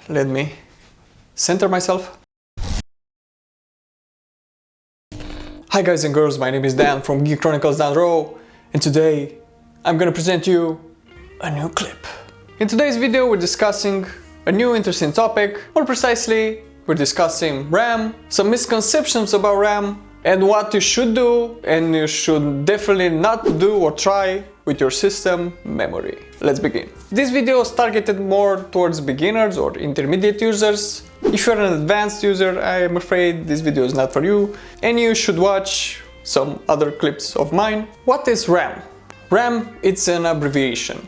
Let me center myself. Hi guys and girls, my name is Dan from Geek Chronicles Down the Row, and today I'm gonna present you a new clip. In today's video we're discussing a new interesting topic. More precisely, we're discussing RAM, some misconceptions about RAM, and what you should do and you should definitely not do or try with your system memory. Let's begin. This video is targeted more towards beginners or intermediate users. If you're an advanced user, I am afraid this video is not for you, and you should watch some other clips of mine. What is RAM? RAM, it's an abbreviation,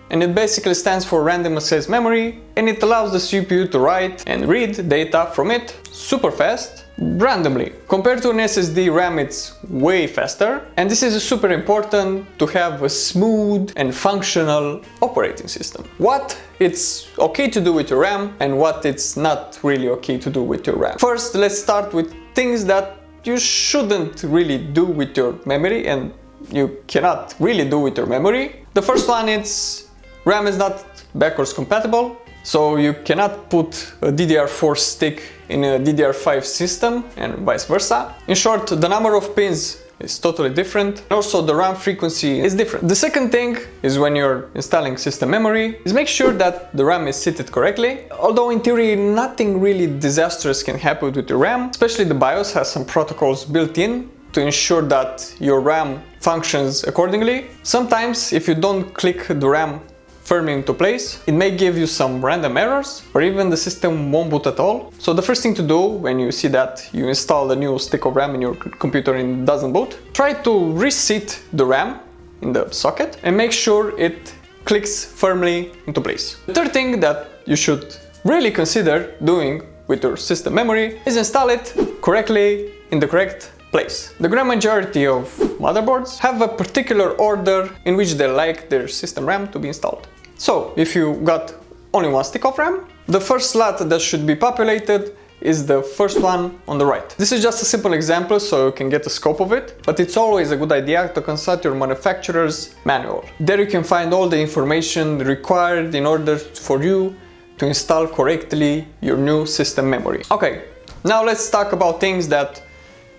and it basically stands for random access memory, and it allows the CPU to write and read data from it super fast, randomly. Compared to an SSD, RAM it's way faster, and this is super important to have a smooth and functional operating system. What it's okay to do with your RAM and what it's not really okay to do with your RAM. First, let's start with things that you shouldn't really do with your memory and you cannot really do with your memory. The first one is RAM is not backwards compatible, so you cannot put a DDR4 stick in a DDR5 system and vice versa. In short, the number of pins is totally different. Also, the RAM frequency is different. The second thing is when you're installing system memory is make sure that the RAM is seated correctly. Although in theory nothing really disastrous can happen with your RAM, especially the BIOS has some protocols built in to ensure that your RAM functions accordingly. Sometimes if you don't click the RAM firmly into place, it may give you some random errors or even the system won't boot at all. So the first thing to do when you see that you install a new stick of RAM in your computer and it doesn't boot, try to reseat the RAM in the socket and make sure it clicks firmly into place. The third thing that you should really consider doing with your system memory is install it correctly in the correct place. The grand majority of motherboards have a particular order in which they like their system RAM to be installed. So if you got only one stick of RAM, the first slot that should be populated is the first one on the right. This is just a simple example so you can get the scope of it, but it's always a good idea to consult your manufacturer's manual. There you can find all the information required in order for you to install correctly your new system memory. Okay, now let's talk about things that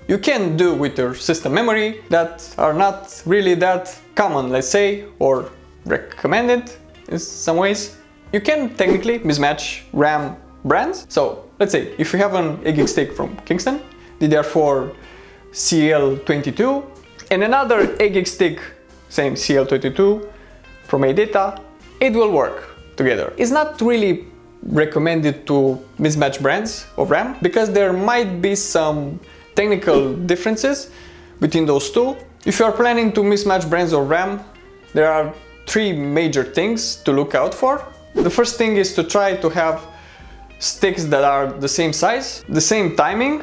you can do with your system memory that are not really that common, let's say, or recommended in some ways. You can technically mismatch RAM brands. So let's say if you have an 8 gig stick from Kingston, DDR4 CL22, and another 8 gig stick, same CL22 from ADATA, it will work together. It's not really recommended to mismatch brands of RAM because there might be some technical differences between those two. If you are planning to mismatch brands of RAM, there are three major things to look out for. The first thing is to try to have sticks that are the same size, the same timing,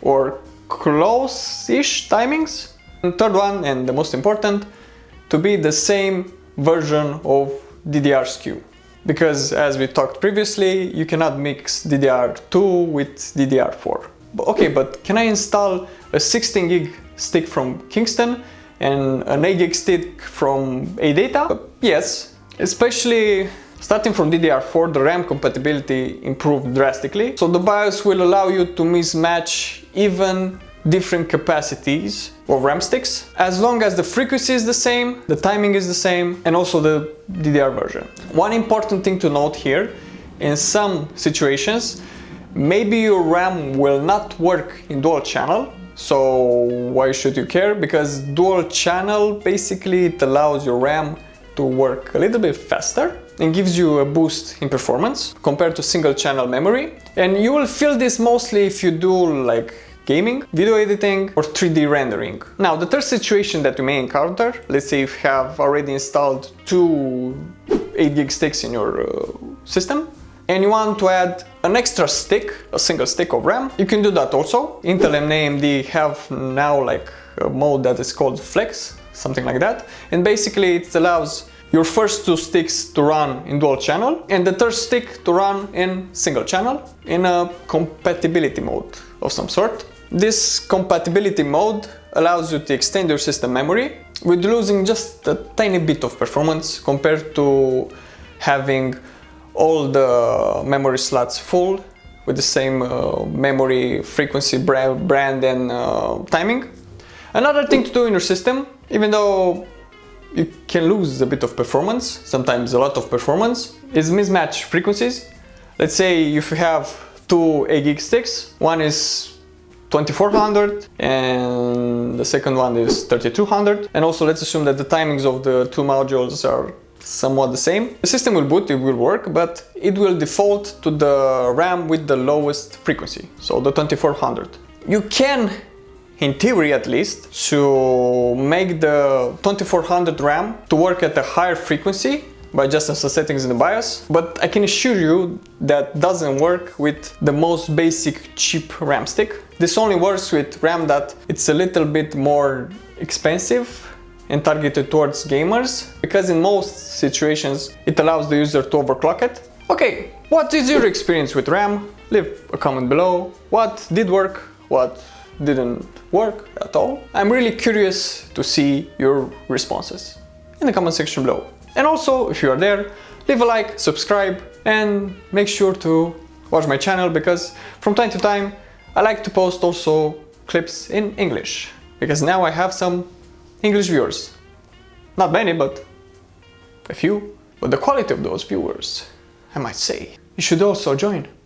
or close-ish timings. And third one, and the most important, to be the same version of DDR SKU. Because as we talked previously, you cannot mix DDR2 with DDR4. Okay, but can I install a 16 gig stick from Kingston and an 8 gig stick from ADATA? Yes, especially starting from DDR4, the RAM compatibility improved drastically. So the BIOS will allow you to mismatch even different capacities of RAM sticks, as long as the frequency is the same, the timing is the same, and also the DDR version. One important thing to note here, in some situations, maybe your RAM will not work in dual channel, so why should you care? Because dual channel basically it allows your RAM to work a little bit faster and gives you a boost in performance compared to single channel memory. And you will feel this mostly if you do like gaming, video editing, or 3D rendering. Now, the third situation that you may encounter, let's say if you have already installed two 8 gig sticks in your system, and you want to add an extra stick, a single stick of RAM, you can do that also. Intel and AMD have now like a mode that is called Flex, something like that. And basically it allows your first two sticks to run in dual channel and the third stick to run in single channel in a compatibility mode of some sort. This compatibility mode allows you to extend your system memory with losing just a tiny bit of performance compared to having all the memory slots full with the same memory frequency, brand and timing. Another thing to do in your system, even though you can lose a bit of performance, sometimes a lot of performance, is mismatch frequencies. Let's say if you have two 8 gig sticks, one is 2400 and the second one is 3200, and also let's assume that the timings of the two modules are somewhat the same. The system will boot, it will work, but it will default to the RAM with the lowest frequency, so the 2400. You can, in theory at least, to make the 2400 RAM to work at a higher frequency by adjusting some settings in the BIOS, but I can assure you that doesn't work with the most basic cheap RAM stick. This only works with RAM that it's a little bit more expensive and targeted towards gamers, because in most situations it allows the user to overclock it. Okay, what is your experience with RAM? Leave a comment below. What did work? What didn't work at all? I'm really curious to see your responses in the comment section below. And also, if you are there, leave a like, subscribe, and make sure to watch my channel, because from time to time I like to post also clips in English, because now I have some English viewers. Not many, but a few. But the quality of those viewers, I might say, you should also join.